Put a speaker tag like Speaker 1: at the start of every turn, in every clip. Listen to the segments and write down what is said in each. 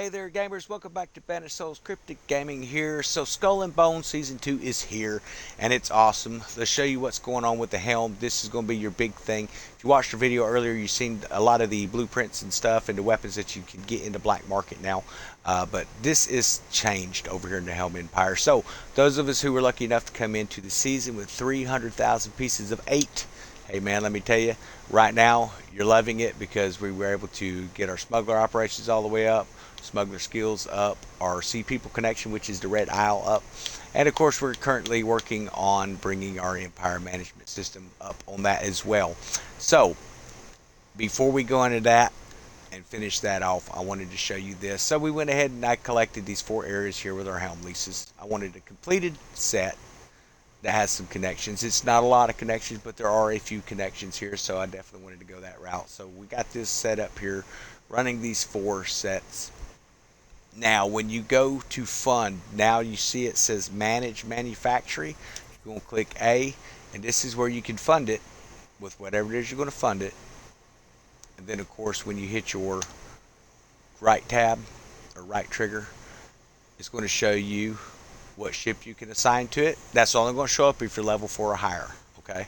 Speaker 1: Hey there, gamers. Welcome back to Banished Souls Cryptic Gaming here. So, Skull and Bones Season 2 is here, and it's awesome. Let's show you what's going on with the helm. This is going to be your big thing. If you watched the video earlier, you've seen a lot of the blueprints and stuff and the weapons that you can get into black market now. But this is changed over here in the Helm Empire. So, those of us who were lucky enough to come into the season with 300,000 pieces of 8, hey man, let me tell you, right now you're loving it because we were able to get our smuggler operations all the way up, smuggler skills up, our Sea People connection, which is the Red Isle, up, and of course we're currently working on bringing our Empire management system up on that as well. So before we go into that and finish that off, I wanted to show you this. So we went ahead and I collected these 4 areas here with our helm leases. I wanted a completed set that has some connections. It's not a lot of connections, but there are a few connections here, so I definitely wanted to go that route. So we got this set up here, running these 4 sets. Now, when you go to fund, now you see it says Manage Manufacturing. You're going to click A, and this is where you can fund it with whatever it is you're going to fund it. And then, of course, when you hit your right tab or right trigger, it's going to show you what ship you can assign to it. That's only going to show up if you're level 4 or higher, okay?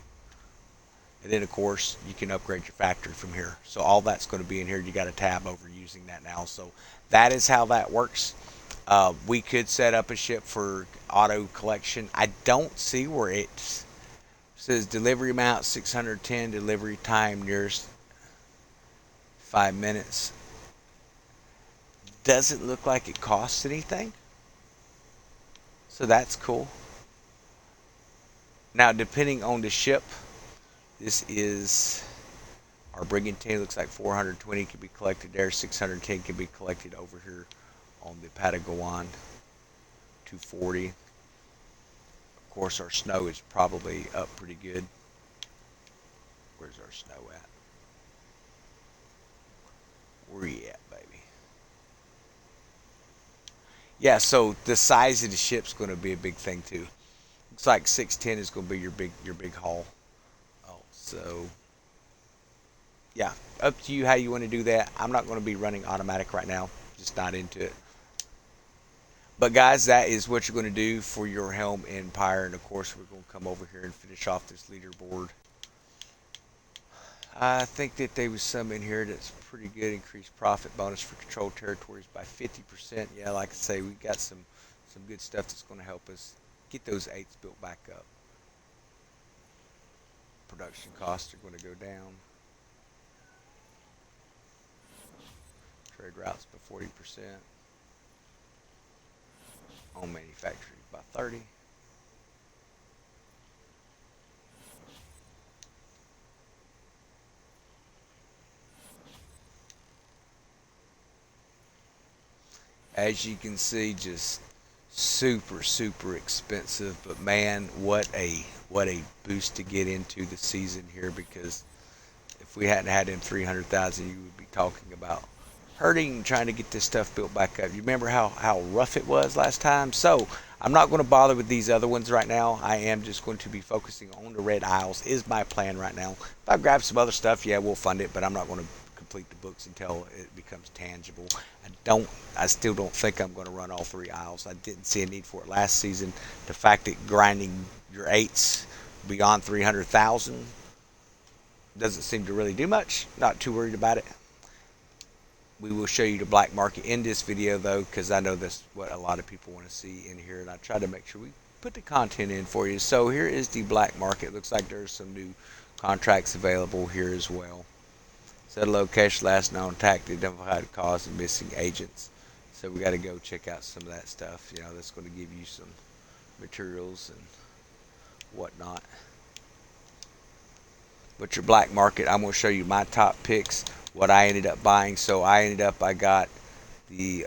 Speaker 1: And then, of course, you can upgrade your factory from here. So all that's going to be in here. You got a tab over using that now. So that is how that works. We could set up a ship for auto collection. I don't see where it says delivery amount 610, delivery time nearest 5 minutes. Doesn't look like it costs anything. So that's cool. Now, depending on the ship, this is our brigantine. Looks like 420 can be collected there. 610 can be collected over here on the Patagoan. 240. Of course, our snow is probably up pretty good. Where's our snow at? Where you at, baby? Yeah, so the size of the ship's going to be a big thing too. Looks like 610 is going to be your big haul. Oh, so yeah, up to you how you want to do that. I'm not going to be running automatic right now, just not into it. But guys, that is what you're going to do for your Helm Empire, and of course we're going to come over here and finish off this leaderboard. I think that there was some in here that's pretty good. Increased profit bonus for controlled territories by 50%. Yeah, like I say, we got some good stuff that's going to help us get those 8s built back up. Production costs are going to go down. Trade routes by 40%. On manufacturing by 30%. As you can see, just super expensive, but man, what a boost to get into the season here, because if we hadn't had him 300,000, you would be talking about hurting trying to get this stuff built back up. You remember how rough it was last time? So I'm not going to bother with these other ones right now. I am just going to be focusing on the Red Isles is my plan right now. If I grab some other stuff, yeah, we'll fund it, but I'm not going to complete the books until it becomes tangible. I still don't think I'm going to run all 3 isles. I didn't see a need for it last season. The fact that grinding your 8s beyond 300,000 doesn't seem to really do much. Not too worried about it. We will show you the black market in this video though, because I know that's what a lot of people want to see in here, and I try to make sure we put the content in for you. So here is the black market. Looks like there's some new contracts available here as well. Set location, last known attack, identified cause, and missing agents. So we got to go check out some of that stuff. You know, that's going to give you some materials and whatnot. But your black market, I'm going to show you my top picks, what I ended up buying. So I got the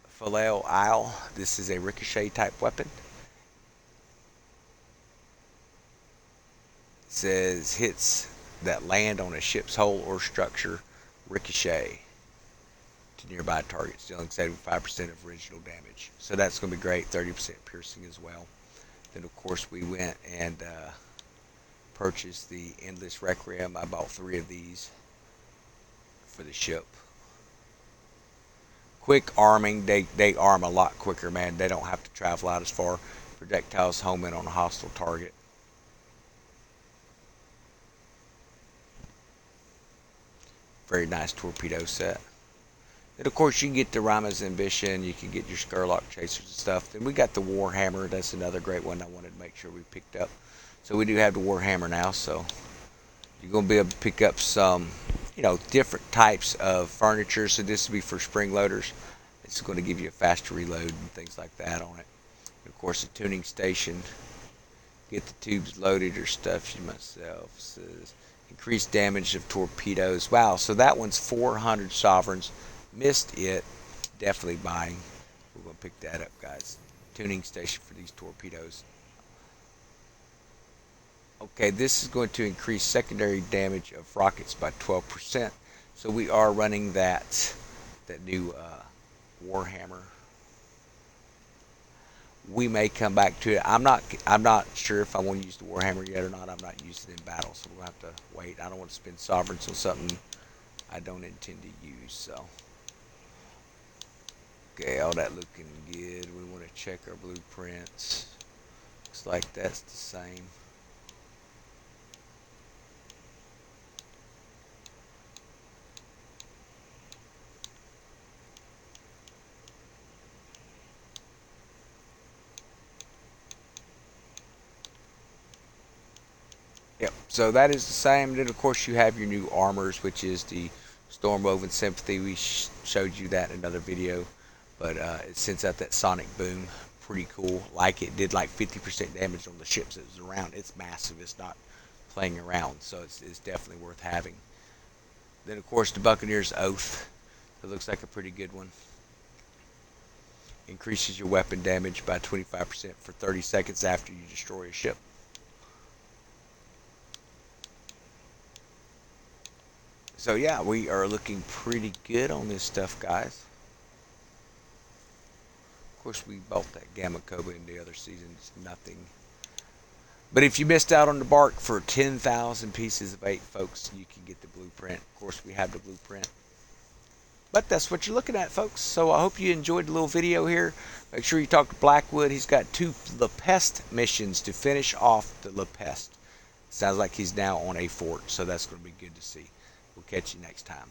Speaker 1: Faleo Isle. This is a ricochet type weapon. It says hits that land on a ship's hull or structure ricochet to nearby targets, dealing 75% of original damage. So that's going to be great. 30% piercing as well. Then of course we went and purchased the Endless Requiem. I bought 3 of these for the ship. quick arming. They arm a lot quicker, man. They don't have to travel out as far. Projectiles home in on a hostile target. Very nice torpedo set. And of course, you can get the Rama's Ambition, you can get your Skurlock Chasers and stuff. Then we got the Warhammer. That's another great one I wanted to make sure we picked up. So we do have the Warhammer now, so you're going to be able to pick up some, different types of furniture. So this will be for spring loaders. It's going to give you a faster reload and things like that on it. And of course, the tuning station. Get the tubes loaded or stuff you myself. Says increased damage of torpedoes. Wow, so that one's 400 sovereigns. Missed it. Definitely buying. We're going to pick that up, guys. Tuning station for these torpedoes. Okay, this is going to increase secondary damage of rockets by 12%. So we are running that new Warhammer. We may come back to it. I'm not sure if I want to use the Warhammer yet or not. I'm not using it in battle, so we'll have to wait. I don't want to spend sovereigns on something I don't intend to use. So, okay, all that looking good. We want to check our blueprints. Looks like that's the same. Yep, so that is the same. Then, of course, you have your new armors, which is the Stormwoven Sympathy. We showed you that in another video, but it sends out that sonic boom. Pretty cool. Like it did like 50% damage on the ships it was around. It's massive. It's not playing around, so it's definitely worth having. Then, of course, the Buccaneer's Oath. It looks like a pretty good one. Increases your weapon damage by 25% for 30 seconds after you destroy a ship. So yeah, we are looking pretty good on this stuff, guys. Of course, we bought that Gamma Cobra in the other season. It's nothing. But if you missed out on the bark for 10,000 pieces of 8, folks, you can get the blueprint. Of course, we have the blueprint. But that's what you're looking at, folks. So I hope you enjoyed the little video here. Make sure you talk to Blackwood. He's got 2 La Peste missions to finish off the La Peste. Sounds like he's now on a fort, so that's going to be good to see. We'll catch you next time.